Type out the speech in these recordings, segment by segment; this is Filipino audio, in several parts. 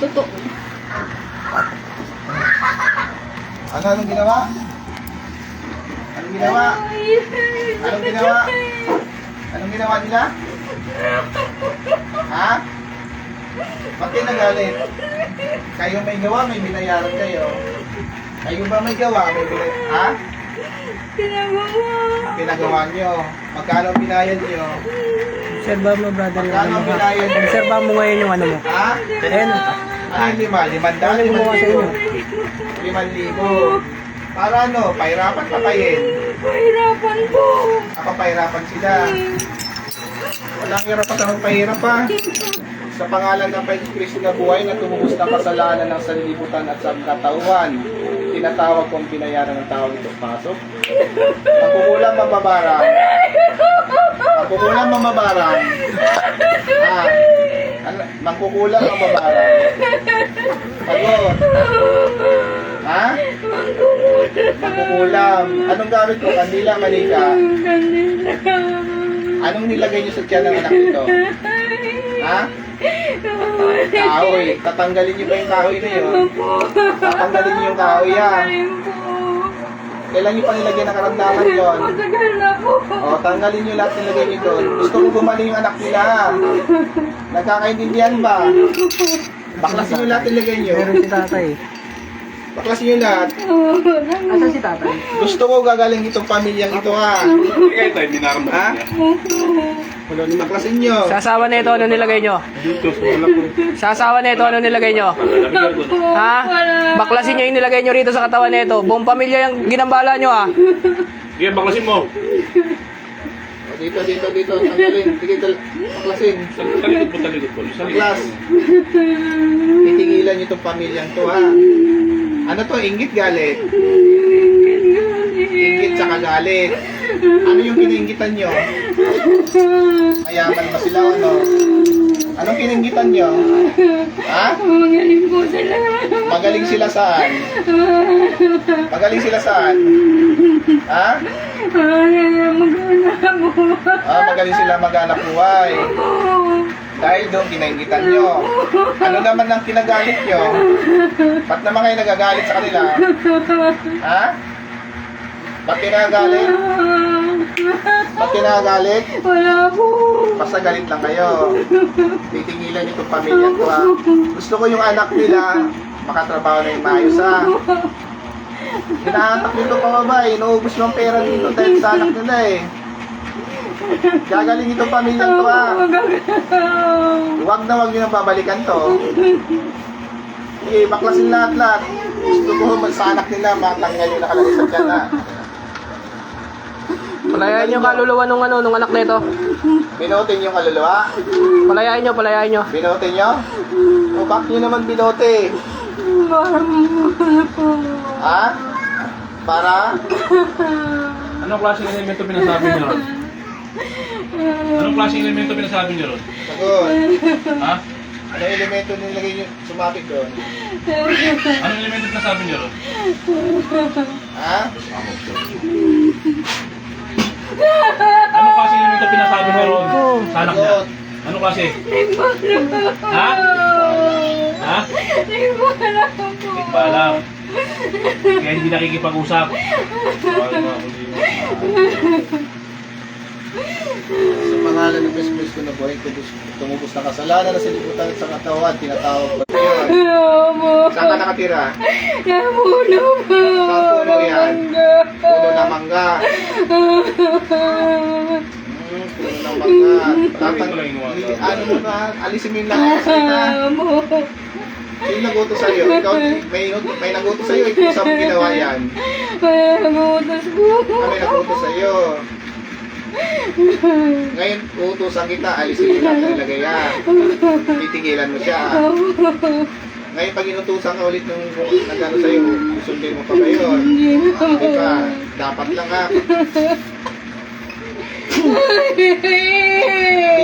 totoo. Anong ginawa? Anong ginawa? Anong ginawa? Anong ginawa nila? Ha? Ba't kayo nagalit? Kayo may gawa, may binayaran kayo. Kayo ba may gawa? May binayaran? Ha? Pinagawa nyo. Magkano binayad nyo? Obserba mo, brother, yung Magkano ano mo. binayad nyo? Obserba mo ngayon yung ano mo. Ha? Ayan. Ano yung lima? Limandaan? Ano gumawa sa inyo? 5,000. Para ano? Pahirapan patayin. Pahirapan po. Pahirapan sila. Walang hirap pa sa magpahirap pa. Sa pangalan ng Kristo na buhay na tumubos ng kasalanan ng sanlibutan at sangkatauhan, tinatawag kong binayaran ng tao ito. Pasok. Magkukulang mababarang. Magkukulang mababarang. Ah. Magkukulang mababarang. Pagod. Ha? Magkukulang. Anong gamit ko? Kandila, manika. Anong nilagay niyo sa tiyan ng anak nito? Ha? Kahoy. Tatanggalin niyo ba yung kahoy na yun? Tatanggalin niyo yung kahoy yan. Kailan niyo pa nilagay ng karamdaman yun? Matagal na po. O, tanggalin niyo lahat nilagay niyo doon. Gusto ko gumaling yung anak nila. Nagkakaintindihan ba? Baklasin niyo lahat nilagay niyo. Meron si tatay. Baklasin niyo lahat. Asan si tatay? Gusto ko gagaling itong pamilyang ito ha. Kaya tayo, dinaramdaman Ha? niya. Baklasin niyo. Sa asawa na ito, ano nilagay nyo? Dito, sa wala ko. Sa asawa na ito, ano nilagay nyo? Ha? Baklasin nyo yung nilagay nyo rito sa katawan na ito. Buong pamilya yung ginambala nyo, ha? Sige, baklasin mo. O, dito. Tanggalin. Sige, baklasin. Talikod po, talikod po. Baklas. Titigilan niyo itong pamilyang to ha. Ano to? Inggit galit? Inggit sa kagalit. Ano yung kinainggitan nyo? Mayaman ba sila o ano? Anong kinainggitan nyo? Ha? Magaling po sila. Magaling sila saan? Magaling sila saan? Ha? Mag-anak po. Magaling sila mag-anak buhay. Dahil doon kinainggitan nyo. Ano naman ang kinagalit nyo? Ba't naman kayo nagagalit sa kanila? Ha? Ba't kinagalit? Ba't kinagalit? Wala po. Basta galit lang kayo. Titingilan niyo itong pamilya ko ha. Gusto ko yung anak nila makatrabaho na yung maayos ha. Hinahanap nito pababa eh. Inuubos ng pera dito dahil sa anak nila eh. Gagaling itong pamilya to ha. Huwag na huwag nyo nang babalikan to. Sige, baklasin lahat. Gusto ko sa anak nila matanggal yung nakalagay sa tiyan ha. Palayain nyo kaluluwa nung anak na ito. Binotin yung kaluluwa. Palayain nyo. Binotin nyo? O bakit nyo naman binote? Ha? Para? Anong klaseng elemento pinasabi niyo ron? Anong klaseng elemento pinasabi niyo ron? Sagot. Ha? Ano elemento nilagay nyo sumapit doon? Anong elemento pinasabi niyo ron? Ha? Anong klaseng elemento pinasabi niyo ron? Sa anak niya? Sagot. Anong klase? Ha? Ha? Hindi pa alam. Kaya hindi nakikipag-usap. Sa pangalan ng Kristo na buhay ko, tumubos na kasalanan na silibutan sa katawan, tinatawag ko yun. Saan ka nakatira? Napuno po. Saan puno yan? Puno ng mangga. Puno ng mangga. Ano mo na, alisin mo yung lahat sa salita. Sino nagutos sa'yo? Ikaw, may nagutos sa'yo, ikaw sa mo ginawa yan. Nagutos po. Kami nagutos sa'yo. Ngayon, utusan kita, alisin mo lahat ng nilagay yan. Titigilan mo siya. Ngayon, pag inutusan ka ulit nung nagano sa'yo, sundin mo pa ba yun? Hindi pa. Dapat lang ha. Hindi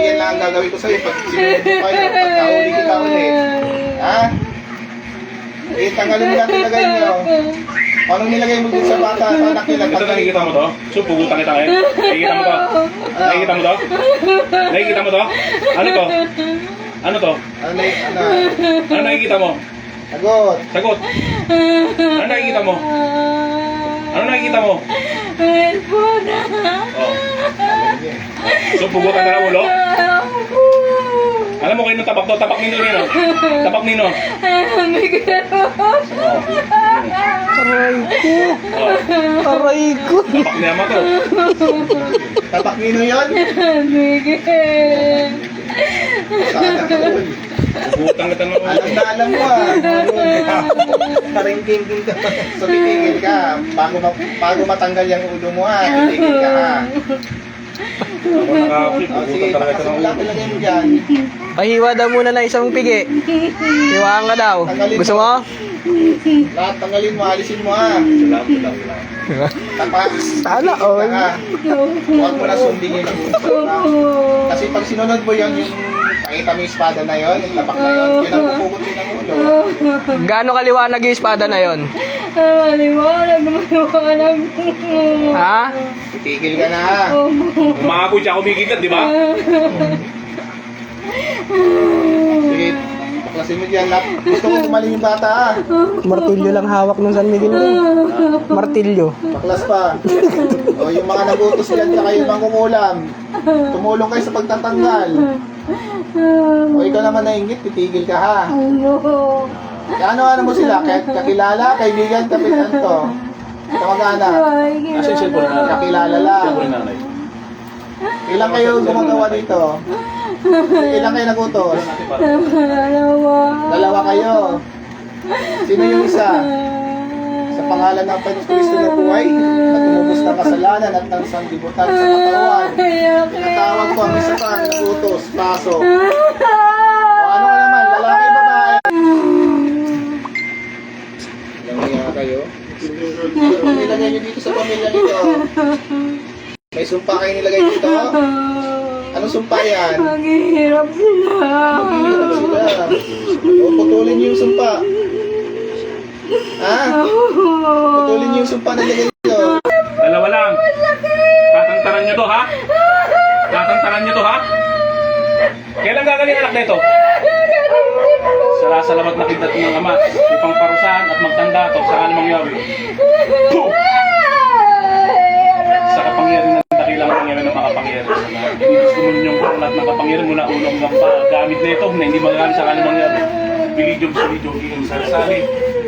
yan lang ang gagawin ko sa'yo pag sinunod mo kayo, pag nahuli kita ulit. Ha? Eh, tanggalin mo natin nilagay nyo. Anong nilagay mo dun sa bata, sa anak nila? Ito nakikita mo to? So, pugutan kita ngayon. Nakikita mo to? Nakikita mo to? Nakikita mo to? Ano to? Ano to? Ano nakikita mo? Sagot. Sagot. Ano nakikita mo? Ano nakikita mo? Cellphone. Oh. So, pugutan ka ng ulo? Alam mo kayo ng tabak to? Tabak nino rin, oh. Tabak nino. Aray ko. Tabak niya mo to. Tapak nino yun? Miguel. Sana all. Pugutan kita ng ulo. Alam mo Karingking ka. So, titigil ka. Bago matanggal yung ulo mo titigil ka Ako naka-flip. O, sige, Pugutan talaga kita ng ulo. pakasimula ilagay mo dyan. Pahiwa daw muna na isang pigi. Hiwaan ka daw. Gusto mo? Lahat tanggalin mo, alisin mo Salamat. Tapas. Sana all. Huwag mo na sundingin ang kasi pag sinunod mo yun, yung pakita mo yung espada na yun, yung tapak na yun, yun ang pupugutin ng ulo. Gaano kaliwanag yung espada na yon? Maliwanag. Ha? Titigil ka na. Umahabol siya, kumikikat, di ba? Sige, baklasin mo dyan. Gusto ko kumaling yung bata Martilyo lang hawak ng San Miguel ko. Martilyo. Baklas pa. O yung mga nagutos dyan, tsaka yung mangkungulam. Tumulong kayo sa pagtatanggal. O ikaw naman nainggit, titigil ka ha. Ano mo sila? Kakilala, kaibigan, kapitan to. Kamag-anak. Asa yung cellphone na nanay? Kakilala lang. Cellphone na nanay. Ilang kayo gumagawa dito? Ilang kayo nagutos? Dalawa kayo. Sino yung isa? Sa pangalan ng Kristo na buhay, na tumubos ng kasalanan at ng sanlibutan sa katawan. Tinatawag ko ang isa pa, nagutos, paso. O ano ka naman, lalaki, babae? Ilang kaya kayo? Nilagay nyo dito sa pamilya nito. May sumpa kayo nilagay dito? Anong sumpa yan? Maghihirap sila. Maghihirap sila. O, putulin niyo yung sumpa. Ha? Putulin niyo yung sumpa na nilagay dito. Dalawa lang. Tatantaran niyo to, ha? Tatantaran niyo to, ha? Kailan gagaling anak na ito? Salamat na kidat ng ama upang parusahan at magtanda to sa anumang yawi. Puh! Sa kapangyarihan ng dakilang pangyarihan ng makapangyarihan sa lahat. Diyos ko mo yung lahat ng kapangyarihan mula ulong ng gamit na ito na hindi magagamit sa anumang yawi. Bilidyong sulidyong iyong sarsali.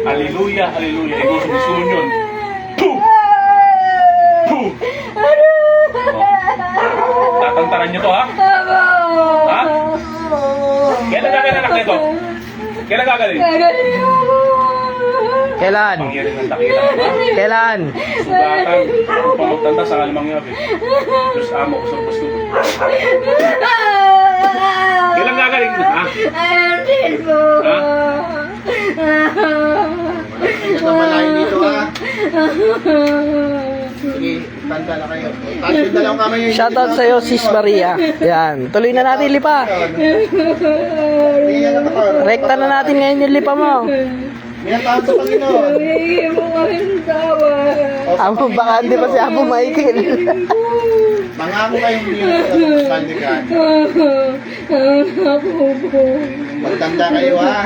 Hallelujah, hallelujah. Ikaw sa Diyos ko mo yun. Puh! Puh! Tatantaran niyo to, ha? Ha? Kailan gagaling anak na ito? Kailan gagaling? Kailan? Pangyarihan ng dakilang ama. Kailan? Sugatan upang magtanda sa anumang yawi. Diyos amo ko sa gusto. Kailan gagaling? Ha? Ha? Ingat na malayo dito ha. Sige, tanda na kayo. Taas yung dalawang kamay yung Shoutout sa'yo, Sis Maria. Yan. Tuloy na natin lipa. Hindi yan nakakar. Rekta na natin ngayon yung lipa mo. Minatawag sa Panginoon. Humingi mo kami ng tawa. Amo, baka hindi pa si Apo Michael. Mangako kayong biyong sa kaldikan. Magtanda kayo ha.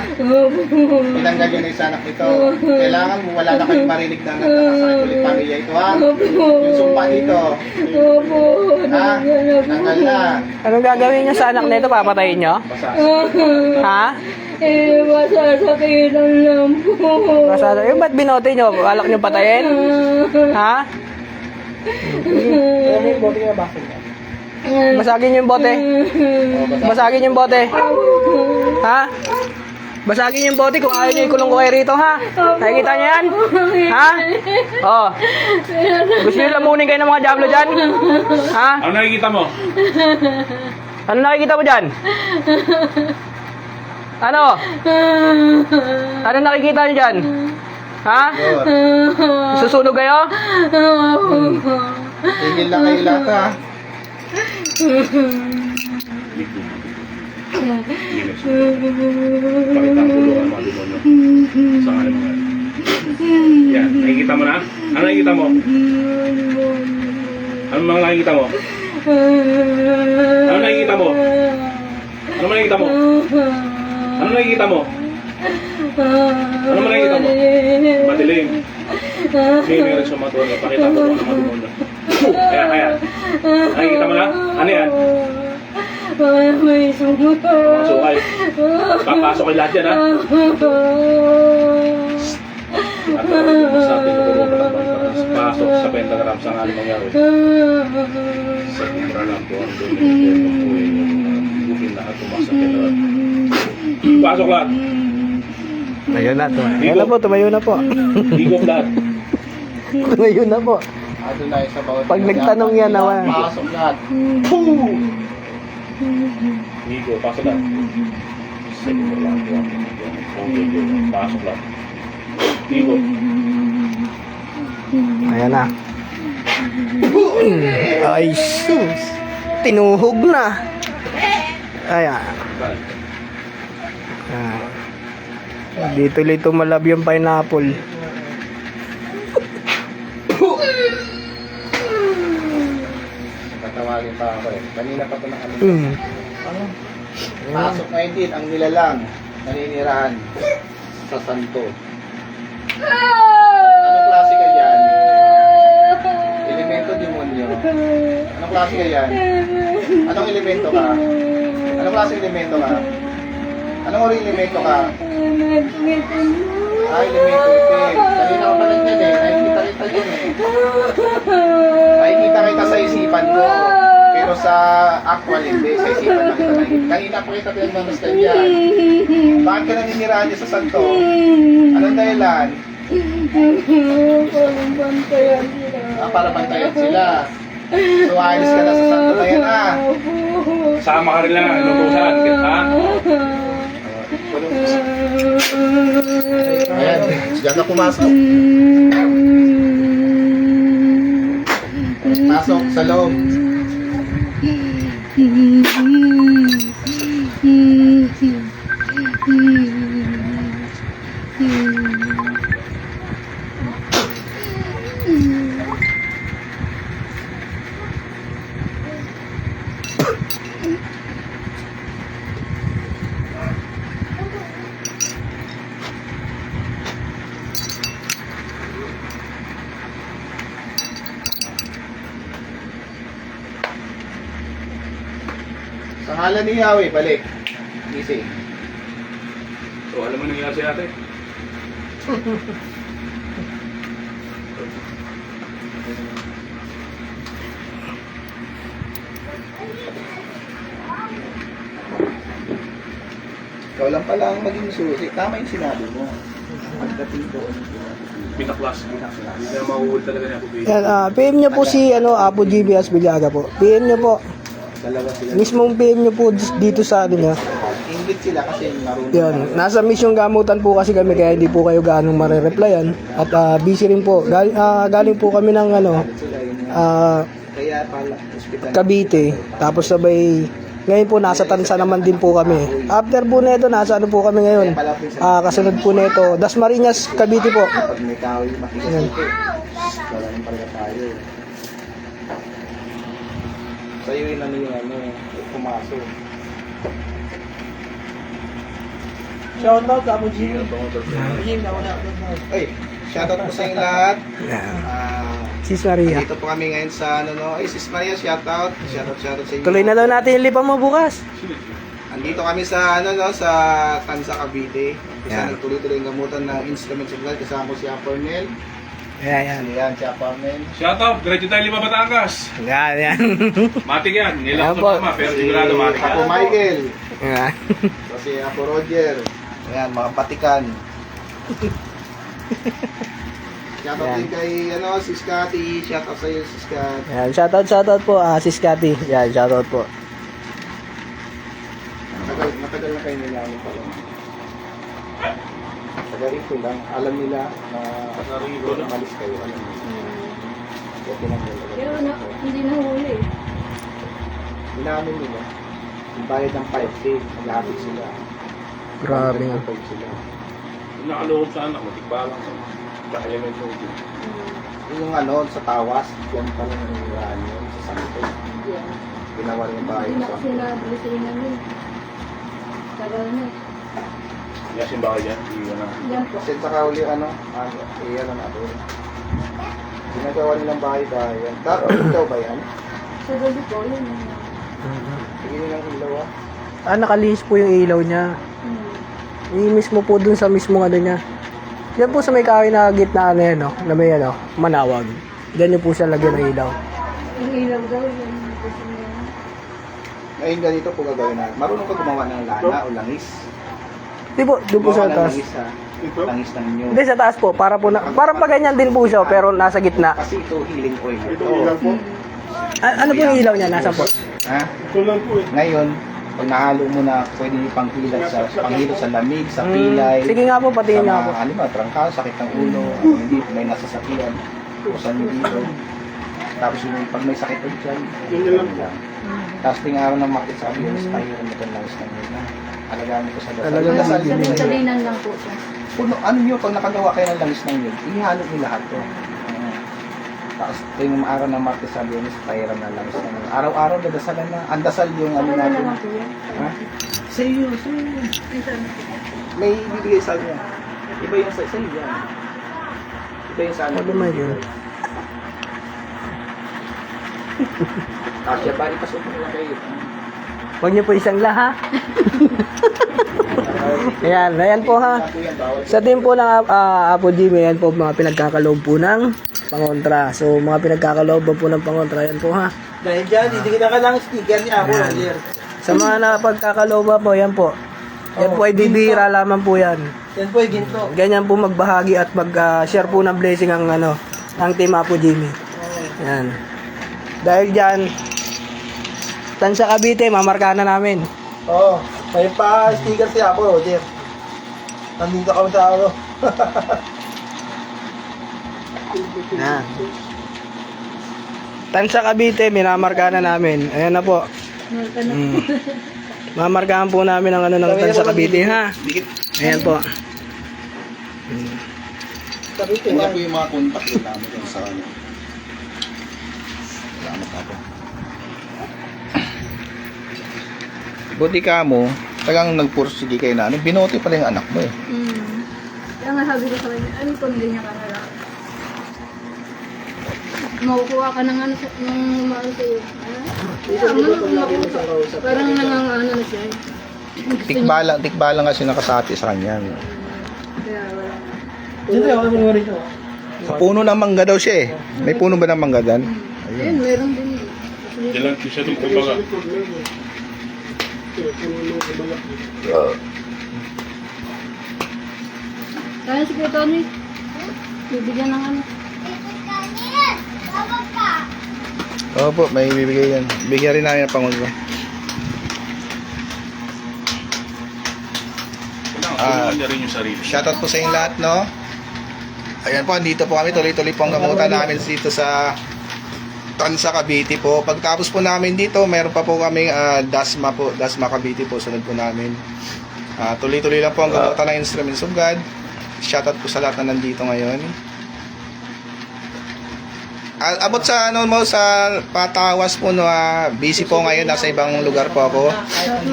Tinanggal yun yung sanak nito. Kailangan mo wala na kayong marinig na nagkakasakit ulit pamilya ito ha. Yung sumpa dito. Ha? Tanggal na. Anong gagawin niyo sa anak na ito? Papatayin niyo? Ha? Masasakitan lang po. Masada. Yung ba't binote niyo? Balak niyo patayin? Ha? Basagin niyo yung bote. Basagin niyo yung bote. Ha? Basagin niyo yung bote kung ayaw niyo ikulong ko kayo rito, ha? Nakikita niyo yan? Ha? Oh. Gusto niyo lamunin kayo ng mga diablo dyan? Ha? Ano nakikita mo? Ano nakikita mo dyan? Ano? Ano nakikita niyo dyan? Ha? Susunog kayo? Tingin lang kayo lahat ha. Pakita ang ulo ang mga demonyo. Sa anumang yawi. Yan, nakikita mo na? Ano nakikita mo? Ano mga nakikita mo? Ano nakikita mo? Ano nakikita mo? Ano nakikita mo? Ano man nakikita mo? Madilim. May meron siya matuloy. Pakita mo kung ano matuloy. Kaya. Nakikita mo na? Ano yan? May sumunod. Pumasok kayo. Papasok kayo lahat yan, ha? At sabi ko pasok sa pentagram sa ngalan mangyari. Sa kumra lang po ang bukid na at tumasak yan. Pasok lahat. Ayun na, tumayo na po. Higop lahat. Tumayo na po. Doon na sa bawat. Pag nagtanong yan, naman. Pasok lahat. Higop, pasok lahat. Sa kumra lang po ang pasok lahat. Higop. Ayan na. Ay, sus. Tinuhog na. Ayan. Dito lito malab yung pineapple. Tatawagin pa ako eh. Kanina pa ito nakalimutan. Mm. Pasok ngayon din ang nilalang naninirahan sa santo. Anong klase ka yan? Elemento demonyo. Anong klase ka yan? Anong elemento ka? Anong klase elemento ka? Anong ori elemento ka? Elemento itim. Kanina ka pa nagyan eh. Nakikita kita yan eh. Nakikita kita sa isipan mo. Pero sa actual hindi. Sa isipan lang kita nakikita. Kanina pa kita pinagmamastan yan. Bakit ka naninirahan niya sa santo? Anong dahilan? Parang bantayan sila. Para bantayan sila. So ayos ka na sa santo na yan ah. Sama ka rin lang. Inutusan. Ha? Ayan, diyan ka pumasok. Pasok sa loob. Sa ngalan ni Yahweh, balik. Gising. So, alam mo nangyari si ate? Ikaw lang pala ang maging susi. Tama yung sinabi mo. Pagdating doon. Pinaklas. Hindi na mahuhul talaga niya ako. Yan, PM nyo po si Apo GBS Bilyaga po. PM nyo po. Dalawa sila. Mismong PM nyo po dito sa ano niya. Ingrid sila kasi marunong. Yan. Nasa mission gamutan po kasi kami kaya hindi po kayo gaanong mare-replyan. At busy rin po. Galing po kami ng Sila yun. Kaya pala, hospital. Cavite. Tapos sabay, ngayon po nasa Tansa naman din po kami. After po nito, nasa ano po kami ngayon. Kasunod po nito, Dasmariñas, Cavite po. Pag may tao yung makikita. Wala nang talaga tayo. Sa'yo yun ano yung pumasok. Shoutout sa Apo G. Ay, shoutout po sa inyo lahat. Sis Maria. Dito po kami ngayon sa Ay, Sis Maria, shoutout. Shoutout sa inyo. Tuloy na daw natin yung lipa mo bukas. Andito kami sa sa Tansa Cavite. Kasi Yan. nagtuloy-tuloy yung gamutan ng instruments of life. Kasama ko si Apornel. Ayan. Ayan, si Apornel. Shout out, diretso tayo 5 Batangas. Yan. Matik yan. Ngayon Ayan po. sa mama, pero sigurado matik yan. Apo Michael. Yan. Si Apo Roger. Ayan, mga patikan. Shoutout Ayan. din kay Sis Cathy. Shoutout sa iyo, Sis Cathy. Yan. Shoutout po, Sis Cathy. Yan, shoutout po. Matagal na kayo nilaman pa lang. Taga rito lang. Alam nila na umalis kayo. Alam nila. Kaya pinagdala. Pero hindi nahuli. Inamin nila. Yung bayad ng 5K, maghapit sila. Grabe nga. 5 sila. Nakaloob sa anak, matikpa lang sa elemento ito. Yung sa tawas, yan pala nangyayari yun sa santo. Yeah. Ginawa rin yung bahay Hindi na sa kasi nabili sila namin. Tagal na. Yasin ba kayo dyan? Iwan na. Yan po. Kasi saka uli iyan ang natin. Ginagawa nilang bahay-bahayan. Ikaw ba yan? Sa gabi po, yun. Sige nilang ilaw Nakalinis po yung ilaw niya. Mismo po dun sa mismong ano niya. Yan po sa may kahoy na gitna na yan, no? Na may ano, manawag. Diyan niyo po siya lagyan ng ilaw. Yung ilaw daw, yan. Gusto niya. Ngayon ganito po gagawin natin. Marunong ka gumawa ng lana o langis? Di po, doon po sa Gumawa ng taas. langis ha. Langis ng inyo. Hindi, sa taas po. Para po na, parang pa ganyan din po siya, pero nasa gitna. Kasi ito healing oil. Ito ilan po? Ano po yung ilaw niya? Nasa po? Ha? Ito lang po eh. Ngayon, pag nahalo mo na, pwede niyo panghilot sa lamig, sa pilay. Sige nga po, patingin nga po. Sa mga trangkaso, sakit ng ulo, hindi, may nasasakyan. Usan nyo dito. Tapos yung pag may sakit ulit dyan, Yun lang. tapos ting araw ng market sa amin, tayo rin ito langis ng yun. Alagaan ko sa dasal. Talagang Yung dasal, yun yun. Salinan lang po siya. Puno, ano nyo, pag nakagawa kayo ng langis ng yun, ihalo nyo lahat to. Tapos yung araw ng market sa amin, tayo rin ng langis ng yun. Araw-araw, dadasalan na. Ang dasal yung ano Ano na natin. naman po yan? Ha? Sa'yo. May bibigay sa niya. Iba yung sa iyo yan. Iba yung sa ano. Ano naman yun? Kasya ba? Ipasok mo lang kayo. Huwag niyo po isang ha? Ayan po ha. Sa team po ng Apo Jimmy, yan po mga pinagkakaloob po ng pangontra. So mga pinagkakaloob po ng pangontra, yan po ha. Dahil dyan, hindi ka lang sticker ni Ako earlier. Sa mga napagkakaloob po, yan po. Yan po ay bibihira lamang po yan. Yan po ay ginto. Ganyan po magbahagi at mag-share po ng blessing ang team Apo Jimmy. Yan. Dahil dyan, Tansa Cavite, mamarkahan na namin. Oo, may pa-sticker si Ako earlier. Nandito kami sa ano. Yan. Tansa Cavite, minamarkahan na namin. Ayan na po. Marka na Mm. Mamarkahan po namin ang ng Tansa Cavite, ha? Ayan po. Sabi ko, Una po yung mga contact din namin dun sa ano. Salamat ako. Buti ka mo, tagang nagpursige kayo na ano, binote pala yung anak mo eh. Kaya nga sabi ko sa kanya, ano ito, hindi niya ka na lang. Makukuha ka ng ano, ng mahal sa'yo. Parang nangangano na siya eh. Tikbalang kasi nakasati sa kanya. Kaya wala. Siyempre, ako naman rin ito. Sa puno ng mangga daw siya eh. May puno ba ng mangga dyan? Ayun, meron din. Yan lang siya doon kumbaga. Kaya si Kuya Tony, bibigyan ng ano. Opo, may bibigay yan. Bigyan rin namin ng pangulo. Kailangan niya rin yung sarili. Shoutout po sa inyo lahat, no? Ayan po, dito po kami. Tuloy-tuloy po ang gamutan namin dito sa Tansa Cavite po. Pagtapos po namin dito, meron pa po kaming Dasma po. Dasma Cavite po, sunod po namin. Tuloy-tuloy lang po ang gamutan ng Instruments of God. Shoutout po sa lahat na nandito ngayon. Abot sa ano mo sa Patawas po no, busy po ngayon, nasa ibang lugar po ako.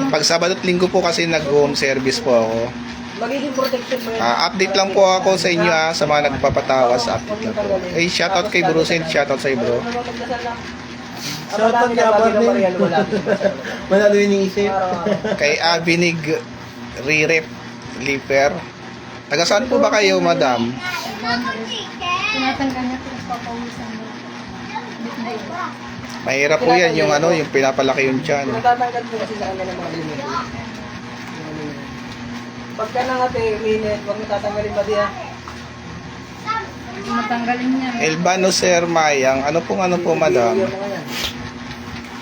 Pag Sabado at Linggo po kasi nag-home service po ako. Magiging protected mo yan. Update lang po ako sa inyo sa mga nagpapatawas, update lang po. Eh, shoutout kay Bro Saint, shoutout sa bro. Shoutout kay Aberdeen. Manalo yun yung isip. Kay Abinig Rirep Liper. Taga saan po ba kayo, madam? Tinatanggal niya pero papawisan mo. Mahirap po yan yung ano, yung pinapalaki yung tiyan. Natatanggal po kasi sa kanya ng mga limit. Pagka nangate, minute, huwag mo tatanggalin ba diya? Matanggalin niya. Elbano Sir Mayang, ano po madam?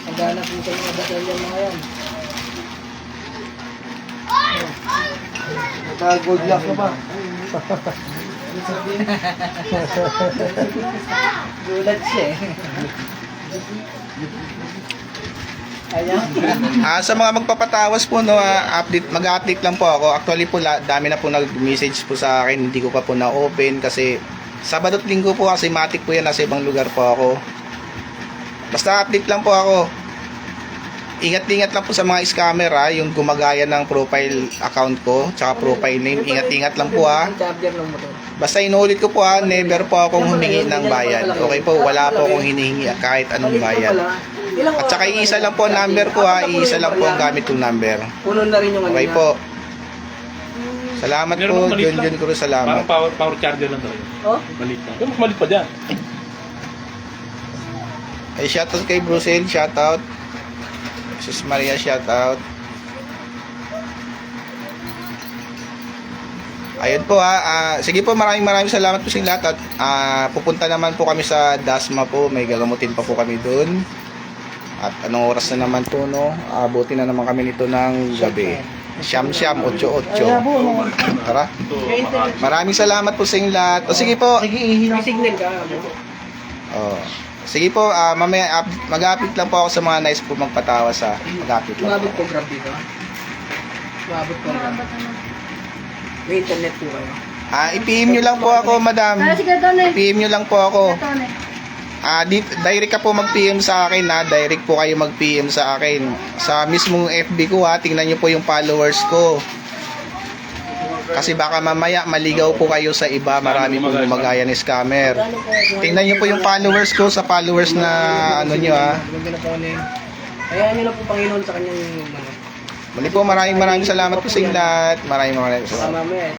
Maghanap po sa mga batalyon mga yan. Naka-gold lock ka pa. Gulat siya eh. Ayan. Sa mga magpapatawas po no, mag-update lang po ako. Actually po dami na po nag-message po sa akin, hindi ko pa po na-open kasi Sabado at Linggo po kasi matik po yan, nasa ibang lugar po ako. Basta update lang po ako. ingat-ingat lang po sa mga scammer ha, yung gumagaya ng profile account ko, tsaka profile name. Ingat-ingat lang po ha. Charger ng motor. Basta inulit ko po ha, never po akong humingi ng bayad. Okay po, wala po akong hinihingi kahit anong bayad. At saka iisa lang po ang number ko ha, iisa lang po ang gamit kong number. Puno na rin yung ano Okay niya. po. Salamat Meron po, bang maliit John lang? Cruz, salamat. Parang power charger lang talaga. Oh? Maliit lang. Yung mas maliit pa dyan. Ay, shoutout kay Brucel, shoutout. Sus Maria, shoutout. Ayun po ha. Sige po, maraming salamat po sa inyo lahat. At pupunta naman po kami sa Dasma po. May gagamutin pa po kami doon. At anong oras na naman po, no? Abutin na naman kami nito ng gabi. Siyam, 8-8. Tara. Maraming salamat po sa inyo lahat. O sige po. May signal ka. Oh. Sige po, mamaya mag-update lang po ako sa mga nice po magpatawa sa mag-update lang Umabot po. ko grab dito. Umabot ko grab. May internet po kayo. I-PM nyo lang po ako, madam. Ah, sige, Tony. I-PM nyo lang po ako. Tony. Direct ka po mag-PM sa akin ha. Direct po kayo mag-PM sa akin. Sa mismong FB ko ha. Tingnan nyo po yung followers ko. Kasi baka mamaya maligaw po kayo sa iba. Marami po gumagaya ng scammer. Tingnan nyo po yung followers ko sa followers na ano nyo ha. Kaya nyo lang po Panginoon sa kanyang ano. Muli po, maraming salamat po sa inyo lahat. Maraming salamat. Mamaya.